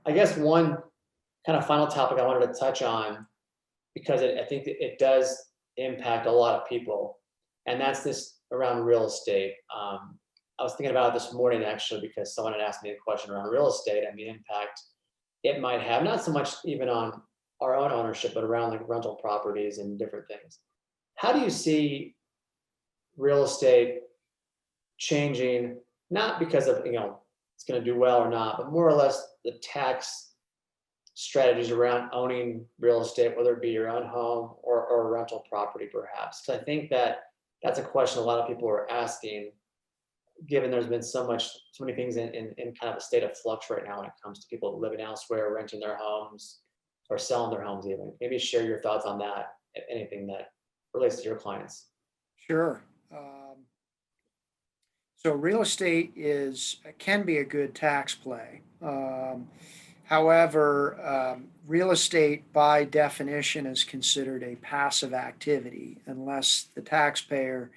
I guess one kind of final topic I wanted to touch on, because I think it does impact a lot of people, and that's this around real estate. I was thinking about it this morning actually because someone had asked me a question around real estate and the impact it might have, not so much even on our own ownership, but around like rental properties and different things. How do you see real estate changing, not because of, it's going to do well or not, but more or less the tax strategies around owning real estate, whether it be your own home or a rental property, perhaps? Because I think that's a question a lot of people are asking, given there's been so many things in kind of a state of flux right now when it comes to people living elsewhere, renting their homes, or selling their homes even. Maybe share your thoughts on that, if anything that relates to your clients. Sure. So real estate can be a good tax play. However, real estate by definition is considered a passive activity unless the taxpayer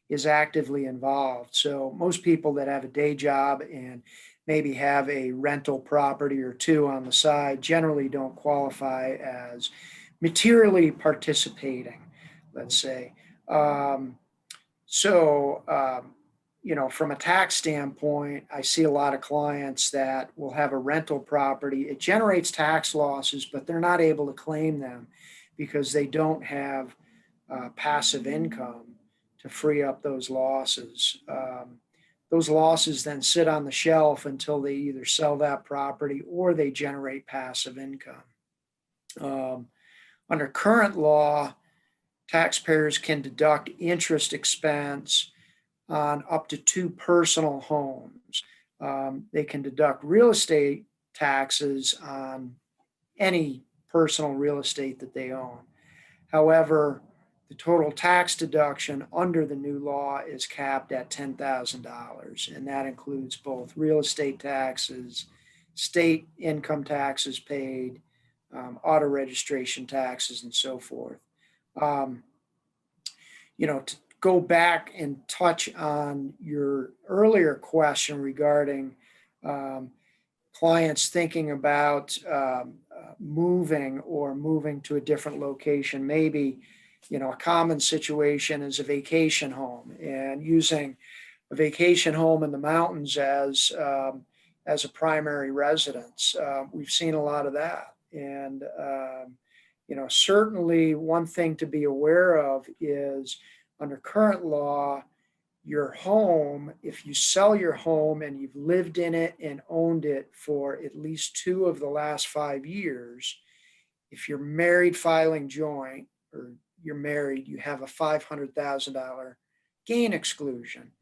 is actively involved. So most people that have a day job and maybe have a rental property or two on the side generally don't qualify as materially participating, let's say. Um, so, from a tax standpoint, I see a lot of clients that will have a rental property. It generates tax losses, but they're not able to claim them because they don't have passive income to free up those losses. Those losses then sit on the shelf until they either sell that property or they generate passive income. Um, Under current law, taxpayers can deduct interest expense on up to two personal homes. They can deduct real estate taxes on any personal real estate that they own. However, the total tax deduction under the new law is capped at $10,000, and that includes both real estate taxes, state income taxes paid, auto registration taxes, and so forth. Um, to go back and touch on your earlier question regarding um, clients thinking about moving to a different location, maybe, a common situation is a vacation home and using a vacation home in the mountains as a primary residence. We've seen a lot of that. And certainly one thing to be aware of is under current law, your home, if you sell your home and you've lived in it and owned it for at least 2 of the last 5 years, if you're married filing joint or you're married, you have a $500,000 gain exclusion.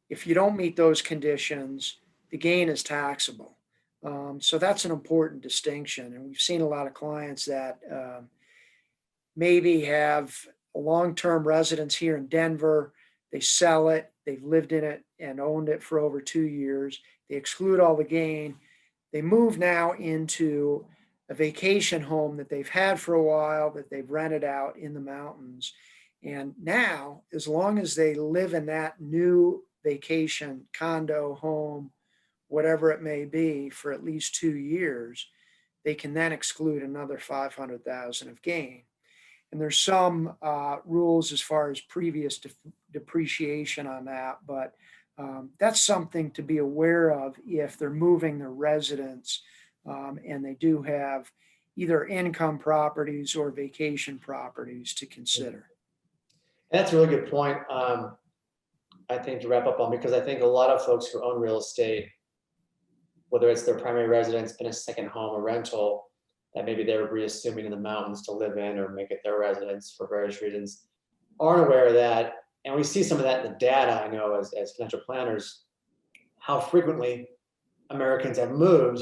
If you don't meet those conditions, the gain is taxable. So that's an important distinction. And we've seen a lot of clients that maybe have a long-term residence here in Denver. They sell it. They've lived in it and owned it for over 2 years. They exclude all the gain. They move now into a vacation home that they've had for a while, that they've rented out in the mountains. And now, as long as they live in that new vacation condo, home, whatever it may be, for at least 2 years, they can then exclude another $500,000 of gain. And there's some rules as far as previous depreciation on that, but that's something to be aware of if they're moving their residence and they do have either income properties or vacation properties to consider. That's a really good point, I think, to wrap up on, because I think a lot of folks who own real estate, whether it's their primary residence, been a second home, a rental, that maybe they're reassuming in the mountains to live in or make it their residence for various reasons, aren't aware of that. And we see some of that in the data, I know, as financial planners, how frequently Americans have moved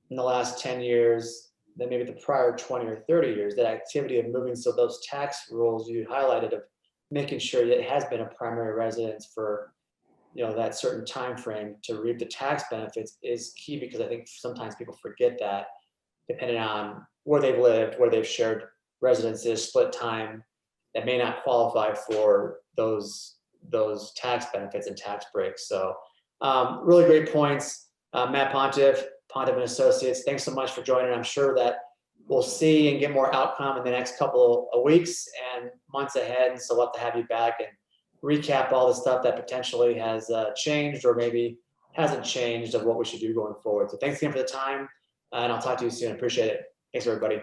in the last 10 years than maybe the prior 20 or 30 years, that activity of moving. So those tax rules you highlighted of making sure that it has been a primary residence for that certain time frame to reap the tax benefits is key, because I think sometimes people forget that, depending on where they've lived, where they've shared residences, split time, that may not qualify for those tax benefits and tax breaks. So really great points. Matt Pontiff, Pontiff and Associates, thanks so much for joining. I'm sure that we'll see and get more outcome in the next couple of weeks and months ahead. And so we'll have to have you back and recap all the stuff that potentially has changed or maybe hasn't changed of what we should do going forward. So thanks again for the time, and I'll talk to you soon. Appreciate it. Thanks, everybody.